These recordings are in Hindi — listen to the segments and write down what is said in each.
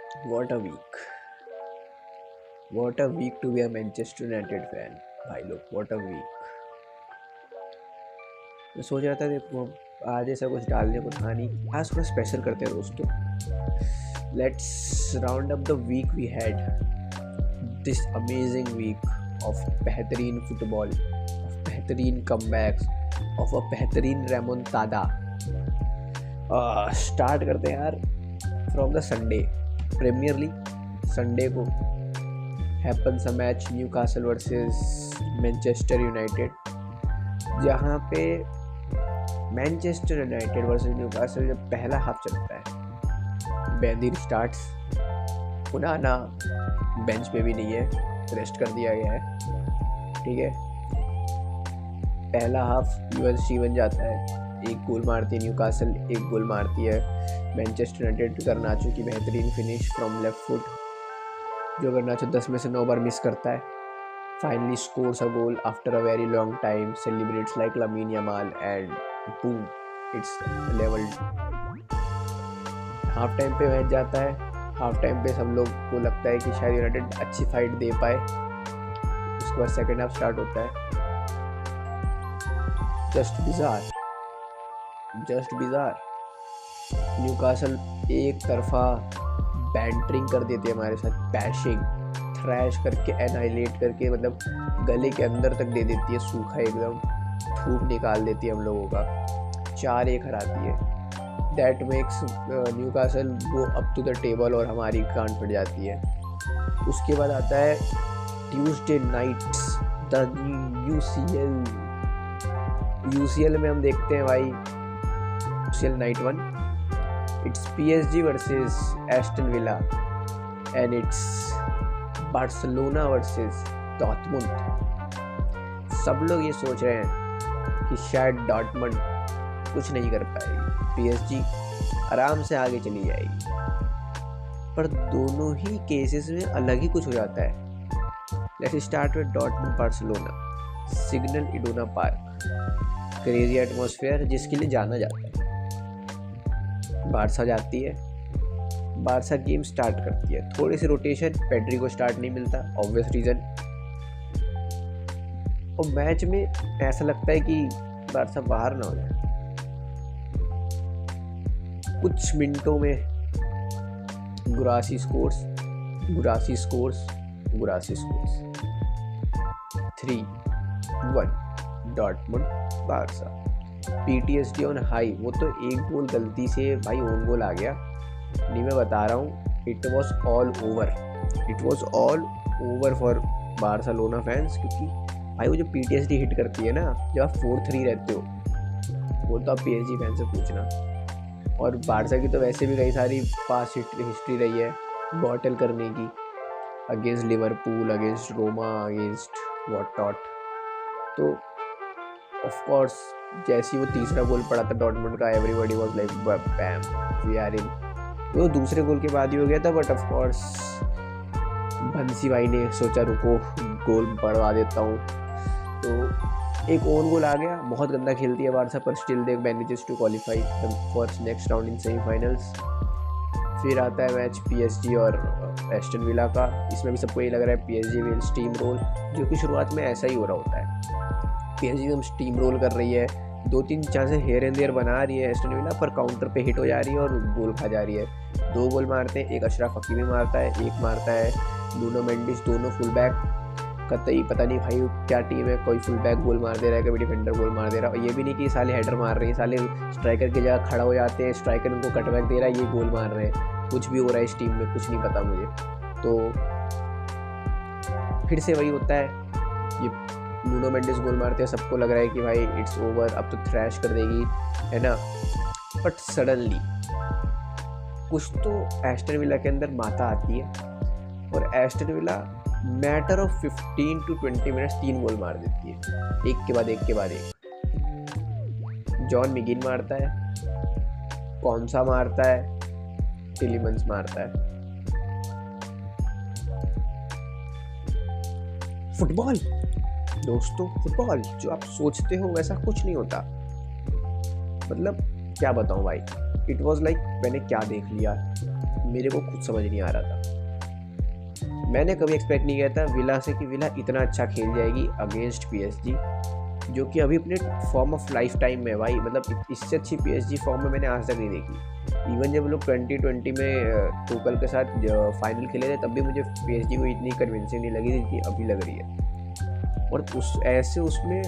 What a week. What a week to be a Manchester United fan. भाई लोग what a week. मैं सोच रहा था देखो आज ऐसा कुछ डालने को था नहीं, आज थोड़ा स्पेशल करते हैं दोस्तों. Let's round up the week we had. This amazing week of बेहतरीन फुटबॉल, of बेहतरीन कमबैक्स, of a बेहतरीन रेमोंटाडा. स्टार्ट करते हैं यार from the Sunday. Premier League Sunday को happens a match Newcastle versus Manchester United, जहाँ पे मैनचेस्टर यूनाइटेड वर्सेस न्यूकासल जब पहला हाफ चलता है, बेंदिर स्टार्ट्स, उनाना बेंच पे भी नहीं है, रेस्ट कर दिया गया है. ठीक है, पहला हाफ यूएलसी बन जाता है, एक गोल मारती है न्यूकासल, एक गोल मारती है मैनचेस्टर यूनाइटेड. गर्नाचो की बेहतरीन फिनिश फ्रॉम लेफ्ट फुट, जो गर्नाचो 10 में से 9 बार मिस करता है. Finally scores a goal after a very long time, celebrates like लामीन Yamal and boom, it's level. Half time पे मैच जाता है. हाफ टाइम पे सब लोग को लगता है कि शायद यूनाइटेड अच्छी फाइट दे पाए. उसके बाद सेकेंड हाफ स्टार्ट होता है. Just bizarre. न्यूकासल एक तरफा बैंटरिंग कर देती है हमारे साथ, पैशिंग, थ्रैश करके, एनाइलेट करके, मतलब गले के अंदर तक दे देती है, सूखा एकदम थूक निकाल देती है हम लोगों का. 4-1 हराती है. That makes Newcastle go up to the table और हमारी गांड फट जाती है. उसके बाद आता है ट्यूसडे नाइट्स, द यूसीएल में हम देखते हैं भाई UCL night 1. It's PSG versus Aston villa and it's Barcelona versus Dortmund. सब लोग ये सोच रहे हैं कि शायद डॉर्टमुंड कुछ नहीं कर पाएगी, पीएसजी आराम से आगे चली जाएगी. पर दोनों ही केसेस में अलग ही कुछ हो जाता है. Let's start with Dortmund Barcelona. Signal Iduna park, crazy atmosphere जिसके लिए जाना जाता है. बारसा जाती है, बारसा गेम स्टार्ट करती है, थोड़ी सी रोटेशन, पेड्री को स्टार्ट नहीं मिलता, ऑब्वियस रीजन. और मैच में ऐसा लगता है कि बारसा बाहर ना हो जाए. कुछ मिनटों में Guirassy scores 3-1 Dortmund Barca. PTSD on high. वो तो एक गोल गलती से भाई ओन गोल आ गया, नहीं मैं बता रहा हूँ, it was all over for Barcelona fans. क्योंकि भाई वो जो पीटीएसडी हिट करती है ना जब आप 4-3 रहते हो, वो तो आप पीएसजी फैन से पूछना. और बारसा की तो वैसे भी कई सारी पास हिस्ट्री रही है बॉटल करने की, against Liverpool, against Roma, against what. तो ऑफ कोर्स जैसे ही वो तीसरा गोल पड़ा था डॉर्टमुंड का, everybody was like bam, we are in. तो दूसरे गोल के बाद ही हो गया था, बट ऑफ कोर्स बंसी भाई ने सोचा रुको गोल बढ़वा देता हूँ, तो एक ओन गोल आ गया. बहुत गंदा खेलती है बारसा, पर still they manages to qualify for next round in semifinals. फिर आता है मैच पीएसजी और एस्टन विला का. इसमें भी सबको ये लग रहा है पीएसजी विल स्टीम रोल, जो कि शुरुआत में ऐसा ही हो रहा होता है. पीएसजी एकदम स्टीम रोल कर रही है, 2-3 चांसेस हेयर एंड देयर बना रही है एस्टन विला, पर काउंटर पे हिट हो जा रही है और गोल खा जा रही है. 2 गोल मारते हैं, एक अशरफ हकीमी मारता है, एक मारता है नुनो मेंडिस. दोनों फुल बैक, कतई पता नहीं भाई क्या टीम है, कोई फुल बैक गोल मार दे रहा है, कभी डिफेंडर गोल मार दे रहा है. और ये भी नहीं कि साले हेडर मार रहे हैं, साले स्ट्राइकर की जगह खड़ा हो जाते हैं, स्ट्राइकर उनको कटबैक दे रहा है, ये गोल मार रहे हैं. कुछ भी हो रहा है इस टीम में, कुछ नहीं पता मुझे. तो फिर से वही होता है, ये नुनो मेंडिस गोल मारते हैं, सबको लग रहा है कि भाई इट्स ओवर, अब तो थ्रैश कर देगी, है ना. बट सडनली कुछ तो एस्टन विला के अंदर माता आती है, और Aston villa matter of 15 to 20 minutes 3 गोल मार देती है, एक के बाद एक. जॉन मिगिन मारता है, कौनसा मारता है, टिलीमंस मारता है. फुटबॉल दोस्तों, फुटबॉल जो आप सोचते हो वैसा कुछ नहीं होता. मतलब क्या बताऊं भाई, इट वॉज लाइक मैंने क्या देख लिया. मेरे को खुद समझ नहीं आ रहा था। मैंने कभी एक्सपेक्ट नहीं किया था विला से कि विला इतना अच्छा खेल जाएगी अगेंस्ट पीएसजी, जो कि अभी अपने फॉर्म ऑफ लाइफ टाइम में भाई, मतलब इससे अच्छी पीएसजी फॉर्म में मैंने आज तक नहीं देखी। इवन जब लोग 2020 में टूकल के साथ फाइनल खेले थे तब भी मुझे पीएसजी को इतनी कन्विंसिंग नहीं लगी जितनी अभी लग रही है। और उसमें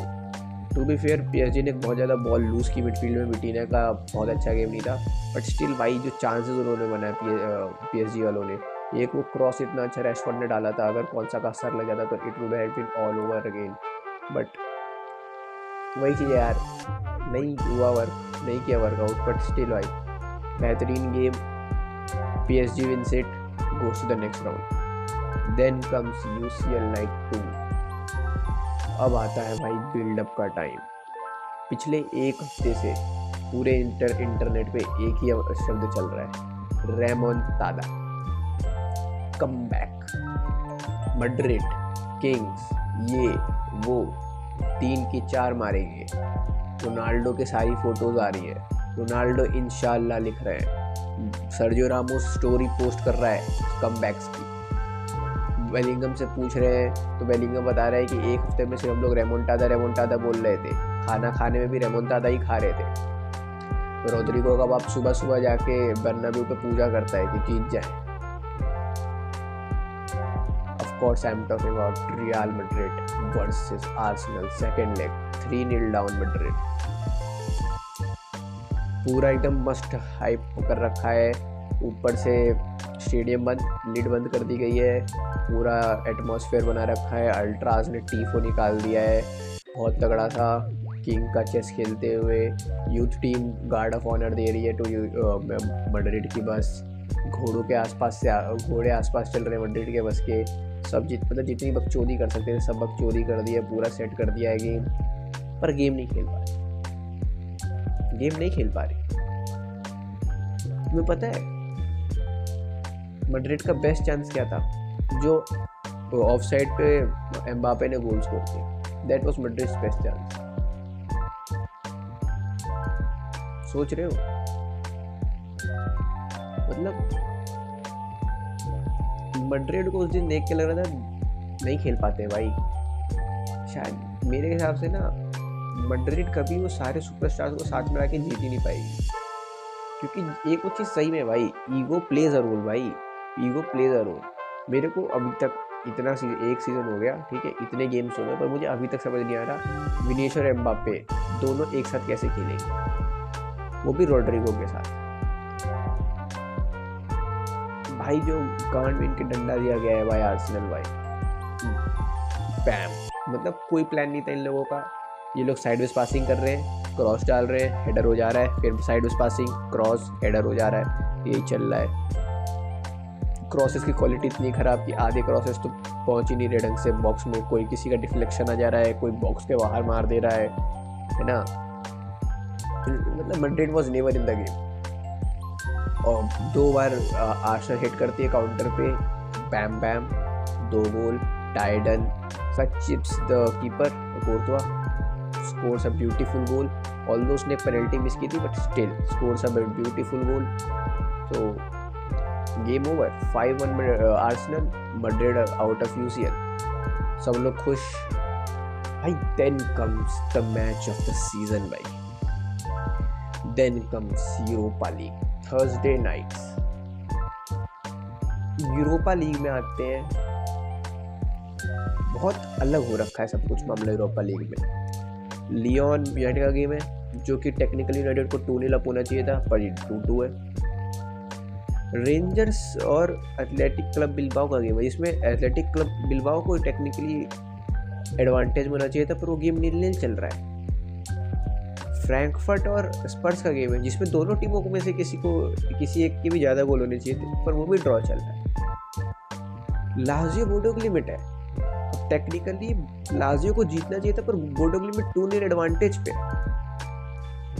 टू बी फेयर पीएसजी ने बहुत ज़्यादा बॉल लूज़ की मिडफील्ड में, विटीना का बहुत अच्छा गेम नहीं था, बट स्टिल भाई जो चांसेस उन्होंने बनाए पीएसजी वालों ने, एक वो क्रॉस इतना अच्छा रेशफोर्ड ने डाला था, अगर कौन सा का सर लग जाता तो it would have been all over again. But वही चीज़ यार, नहीं हुआ वर्क, नहीं किया वर्कआउट, बट स्टिल भाई बेहतरीन game. PSG wins it, goes to the next round. Then comes UCL night 2। अब आता है भाई बिल्डअप का टाइम। पिछले एक हफ्ते से पूरे इंटरनेट पे एक ही शब्द चल रहा है, रेमोंटादा, कमबैक, मैड्रिड, किंग्स, ये वो 3 की 4 मारेंगे। रोनाल्डो के सारी फोटोज आ रही है, रोनाल्डो इंशाल्लाह लिख रहे हैं, सर्जियो रामोस स्टोरी पोस्ट कर रहा है कमबैक्स की। बेलिंगम से पूछ रहे हैं तो बेलिंगम बता रहा है कि एक हफ्ते में सिर्फ हम लोग रेमोंटादा बोल रहे थे, खाना खाने में भी रेमोंटादा ही खा रहे थे। रोड्रिगो का बाप सुबह सुबह जाके बर्नाब्यू पे पूजा करता है कि जीत जाए। Of course I'm talking about Real Madrid versus Arsenal second leg, 3-0 down Madrid. पूरा एकदम मस्ट हाइप कर रखा है, ऊपर से स्टेडियम लीड बंद कर दी गई है, पूरा एटमॉस्फेयर बना रखा है, अल्ट्राज ने टीफो निकाल दिया है बहुत तगड़ा सा, किंग का चेस खेलते हुए। Youth team guard of honour दे रही है टू मैड्रिड की बस, घोड़े आसपास चल रहे हैं मैड्रिड के बस के, सब मतलब जितनी बकचोदी कर सकते थे सब बकचोदी कर दी है, पूरा सेट कर दिया है गेम, पर गेम नहीं खेल पा रही। तुम्हें पता है मैड्रिड का बेस्ट चांस क्या था, जो ऑफ साइड पे एम्बापे ने गोल स्कोर किया, that was Madrid's best chance. सोच रहे हो, मतलब मैड्रिड को उस दिन देख के लग रहा था नहीं खेल पाते भाई, शायद मेरे हिसाब से ना मैड्रिड कभी वो सारे सुपरस्टार्स को साथ में आके जीत ही नहीं पाएगी, क्योंकि एक वो चीज़ सही में भाई, ईगो प्लेज अ रोल भाई, ईगो प्लेज अ रोल। मेरे को अभी तक एक सीज़न हो गया, ठीक है, इतने गेम्स हो गए, पर मुझे अभी तक समझ नहीं आ रहा विनीशियस और एम्बापे दोनों एक साथ कैसे खेलेंगे, वो भी रोड्रिगो के साथ। भाई जो गांड में इनके डंडा दिया गया है भाई आर्सेनल भाई, बैम, मतलब कोई प्लान नहीं था इन लोगों का। ये लोग साइडवेज पासिंग कर रहे हैं, क्रॉस डाल रहे हैं, हेडर हो जा रहा है, फिर साइडवेज पासिंग, क्रॉस, हेडर हो जा रहा है, यही चल रहा है। क्रॉसेस की क्वालिटी इतनी ख़राब कि आधे क्रॉसेस तो पहुंच ही नहीं रहे ढंग से बॉक्स में, कोई किसी का डिफ्लेक्शन आ जा रहा है, कोई बॉक्स के बाहर मार दे रहा है ना। मतलब Madrid was never in the game. और 2 बार आर्सेनल हिट करती है काउंटर पे, बैम बैम, 2 गोल, टाइडन chips the keeper Courtois, scores a beautiful goal, although उसने एक पेनल्टी मिस की थी but still scores a beautiful goal. तो game over, 5-1 Arsenal, Madrid out of UCL, सब लोग खुश भाई। Then comes the match of the season भाई, then comes Europa league, Thursday nights. Europa League में आते हैं, बहुत अलग हो रखा है सब कुछ मामला यूरोपा लीग में। लियोन यूनाइटेड का गेम है, जो कि टेक्निकली यूनाइटेड को 2-0 अप होना चाहिए था, पर 2-2 है। रेंजर्स और एथलेटिक क्लब बिलबाओ का गेम है, जिसमें एथलेटिक क्लब बिलबाओ को टेक्निकली एडवांटेज होना चाहिए था, पर वो गेम 0-0 चल रहा है। फ्रैंकफर्ट और स्पर्स का गेम है, जिसमें दोनों टीमों में से किसी एक के भी ज़्यादा गोल होने चाहिए थे, पर वो भी ड्रॉ चल रहा है। लाजियो बोडो ग्लिम्ट है, टेक्निकली लाजियो को जीतना चाहिए था, पर बोडो ग्लिम्ट 2-0 एडवांटेज पे।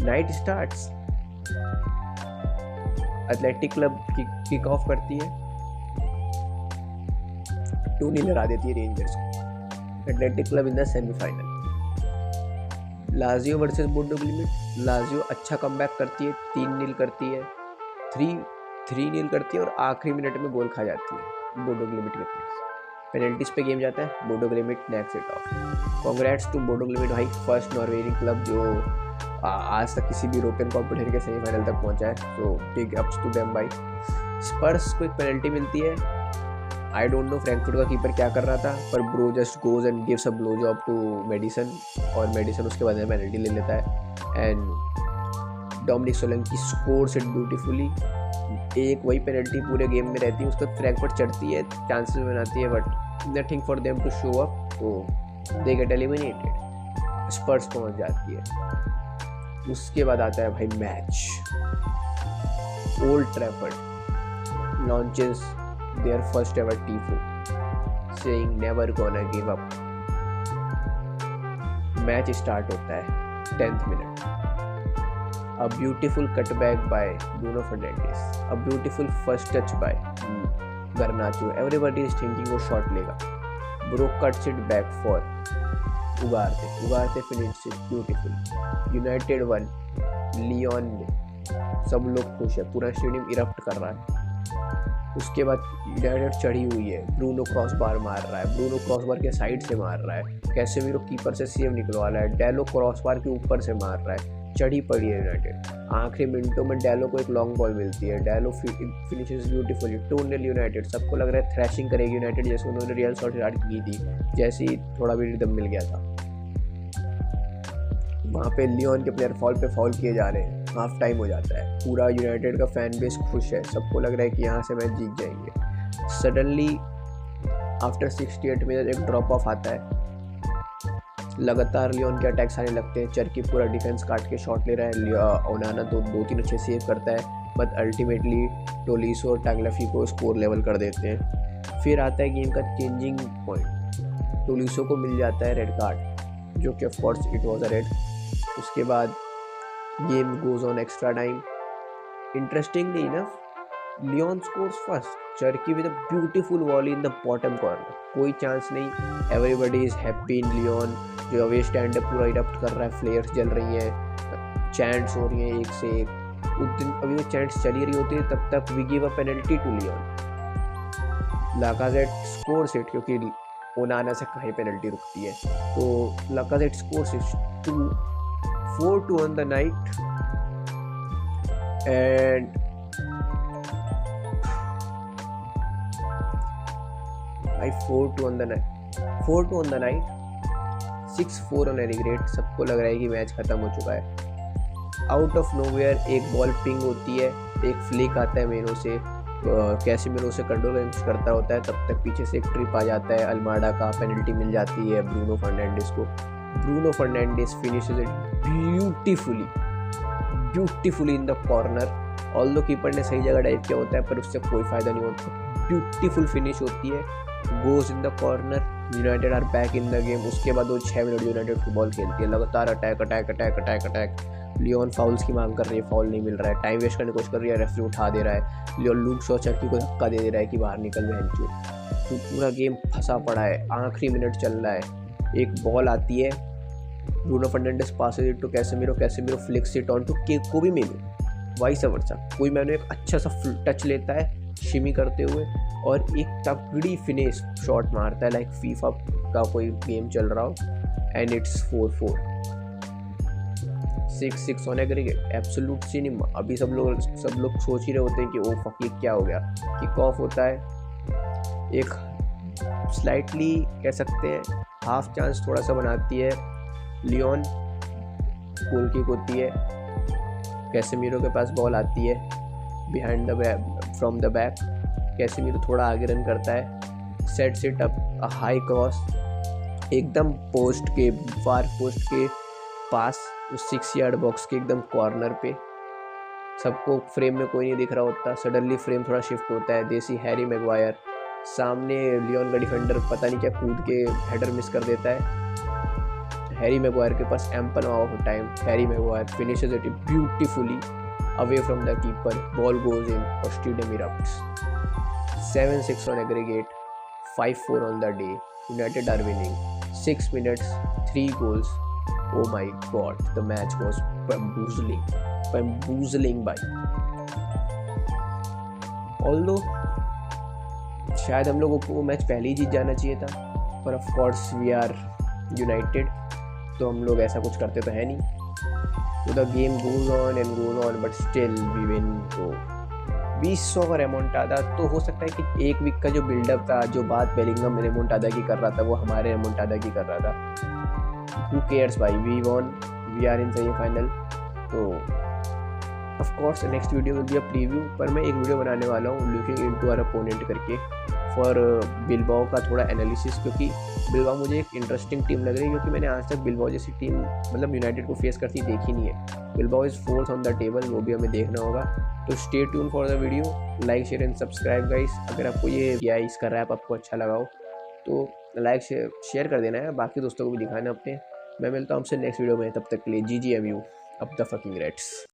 Night starts, athletic club kick off करती है, 2-0 हरा देती है रेंजर्स को। Athletic club in the semifinal. Lazio versus Bodo ग्लिम्ट, Lazio अच्छा कमबैक करती है, 3-0 करती है, 3-0 करती है और आखिरी मिनट में गोल खा जाती है बोडो ग्लिम्ट के प्लेयर्स। पेनल्टीज पे गेम जाता है, Bodo Glimt next it off. Congrats to Bodo Glimt भाई, फर्स्ट नॉर्वेजियन क्लब जो आज तक किसी भी यूरोपियन कॉम्पिटिशन के सेमीफाइनल तक पहुंचा है, so big ups to them भाई। स्पर्स को एक पेनल्टी मिलती है, आई डोंट नो फ्रैंकफर्ट का कीपर क्या कर रहा था, पर bro just goes and gives a blow job to Madison, और मेडिसन उसके बाद पेनल्टी ले लेता है and Dominic Solanke scores it beautifully. एक वही पेनल्टी पूरे गेम में रहती है, उसके बाद फ्रैंकफर्ट चढ़ती है, चांसेस बनाती है, but nothing for them to show up, तो दे गेट एलिमिनेटेड, स्पर्स पहुंच जाती है। उसके बाद आता है भाई match, old Trafford launches their first ever tifo saying never gonna give up। Match start होता है 10th minute, a beautiful cutback by Bruno Fernandes, a beautiful first touch by Garnacho, everybody is thinking वो शॉट लेगा, Bro cuts it back for Ugarte finish it beautiful, United 1 Lyon में, सब लोग खुश है, पूरा स्टेडियम इरप्ट कर रहा है। उसके बाद यूनाइटेड चढ़ी हुई है, ब्रूनो क्रॉसबार मार रहा है, ब्रूनो क्रॉसबार के साइड से मार रहा है, कैसेमीरो कीपर से सेव निकलवा रहा है, डेलो क्रॉसबार के ऊपर से मार रहा है, चढ़ी पड़ी है यूनाइटेड। आखिरी मिनटों में डेलो को एक लॉन्ग बॉल मिलती है, डेलो फिनिशेस ब्यूटीफुली, 2-0 यूनाइटेड। सबको लग रहा है थ्रैशिंग करेगी यूनाइटेड, जैसे उन्होंने रियल सॉसिएडाड की थी, जैसे ही थोड़ा भी रिदम मिल गया था। वहाँ पे लियोन के प्लेयर फॉल पे फॉल किए जा रहे हैं, हाफ टाइम हो जाता है, पूरा यूनाइटेड का फैन बेस खुश है, सबको लग रहा है कि यहाँ से मैच जीत जाएंगे। सडनली आफ्टर 68 मिनट एक ड्रॉप ऑफ आता है, लगातार लियोन के अटैक्स आने लगते हैं, चरकी पूरा डिफेंस काट के शॉट ले रहा है, ओनाना तो 2-3 अच्छे सेव करता है, बट अल्टीमेटली टोलिसो और टांगलाफी को स्कोर लेवल कर देते हैं। फिर आता है गेम का चेंजिंग पॉइंट, टोलिसो को मिल जाता है रेड कार्ड, जो कि of course it was a red. उसके बाद game goes on extra time, interestingly enough Lyon scores first, Cherki with a beautiful volley in the bottom corner, कोई चांस नहीं, everybody is happy in Lyon, जो अवे स्टैंड पूरा इरप्ट कर रहा है, फ्लेयर्स जल रही हैं, चैंट्स हो रही हैं एक से एक। उस दिन अभी वो चैंट्स चली रही होती है, तब तक we give a penalty to Lyon, Lacazette scores it, क्योंकि ओनाना से कहीं पेनल्टी रुकती है, तो Lacazette scores it 4-2 on the night, and I 4-2 on the night, 6-4 on aggregate। सबको लग रहा है कि मैच खत्म हो चुका है। आउट ऑफ नोवेयर एक बॉल पिंग होती है, एक फ्लिक आता है मेरो से, कैसेमीरो से कंट्रोल करता होता है, तब तक पीछे से एक ट्रिप आ जाता है अल्माडा का, पेनल्टी मिल जाती है ब्रूनो फर्नांडिस को। Bruno Fernandes finishes it beautifully in the corner, although keeper ने सही जगह डाइव किया होता है, पर उससे कोई फ़ायदा नहीं होता, ब्यूटीफुल फिनिश होती है, goes in the corner, United are back in the game. उसके बाद वो 6 मिनट यूनाइटेड फुटबॉल खेलती है, लगातार अटैक, लियोन फाउल्स की मांग कर रही है, फाउल नहीं मिल रहा है, टाइम वेस्ट करने की कोशिश कर रही है, रेफरी उठा दे रहा है, लियोन लूक शॉ चरकी को धक्का दे रहा है कि बाहर निकल बहनचोद, तो पूरा गेम फंसा पड़ा है। आखिरी मिनट चल रहा है, एक बॉल आती है, Bruno Fernandes passes it to Casemiro flicks it on to Kobbie Mainoo, vice versa, कोई मैंने एक अच्छा सा टच लेता है शिमी करते हुए और एक तगड़ी फिनिश शॉट मारता है, लाइक फीफा का कोई गेम चल रहा हो, and it's 4-4, 6-6 on aggregate, absolute cinema. अभी सब लोग सोच ही रहे होते हैं कि ओ फक ये क्या हो गया। किक ऑफ होता है, एक स्लाइटली कह सकते हैं हाफ चांस थोड़ा सा बनाती है लियोन, गोल किक होती है, कैसेमीरो के पास बॉल आती है behind the back, from the back, Casemiro थोड़ा आगे रन करता है, sets it up a high cross, एकदम पोस्ट के फार पोस्ट के पास, उस 6 यार्ड बॉक्स के एकदम कॉर्नर पे, सबको फ्रेम में कोई नहीं दिख रहा होता, सडनली फ्रेम थोड़ा शिफ्ट होता है, देसी हैरी मैगवायर सामने, लियोन का डिफेंडर पता नहीं क्या कूद के हेडर मिस कर देता है, हैरी मैगवायर के पास ample amount of time, Harry Maguire finishes it beautifully away from the keeper, ball goes in और stadium erupts. 7-6 on aggregate, 5-4 on the day, United are winning, 6 minutes, 3 goals, oh my god, the match was bamboozling by although शायद हम लोगों को वो मैच पहले ही जीत जाना चाहिए था, पर of course we are United, तो हम लोग ऐसा कुछ करते तो है नहीं। तो the game goes on and goes on but still we win. तो 20 का रेमोंटादा, तो हो सकता है कि एक वीक का जो बिल्डअप था, जो बात बेलिंगम रेमोंटादा की कर रहा था, वो हमारे रेमोंटादा की कर रहा था। हु केयर्स भाई, we won, we are in semifinal. तो of course next video will be a preview, पर मैं एक वीडियो बनाने वाला हूँ लुकिंग इनटू आवर अपोनेंट करके, फॉर बिलबाओ का थोड़ा एनालिसिस, क्योंकि बिलबाओ मुझे एक इंटरेस्टिंग टीम लग रही है, क्योंकि मैंने आज तक बिलबाओ जैसी टीम मतलब यूनाइटेड को फेस करती देखी नहीं है। Bilbao is 4th on the table, वो भी हमें देखना होगा। तो stay tune for the video, like share and subscribe guys. अगर आपको ये इसका रैप आपको अच्छा लगा हो तो लाइक शेयर कर देना है, बाकी दोस्तों को भी दिखाना अपने। मैं मिलता हूँ आपसे नेक्स्ट वीडियो में, तब तक के लिए GGMU, अब द फकिंग रेड्स।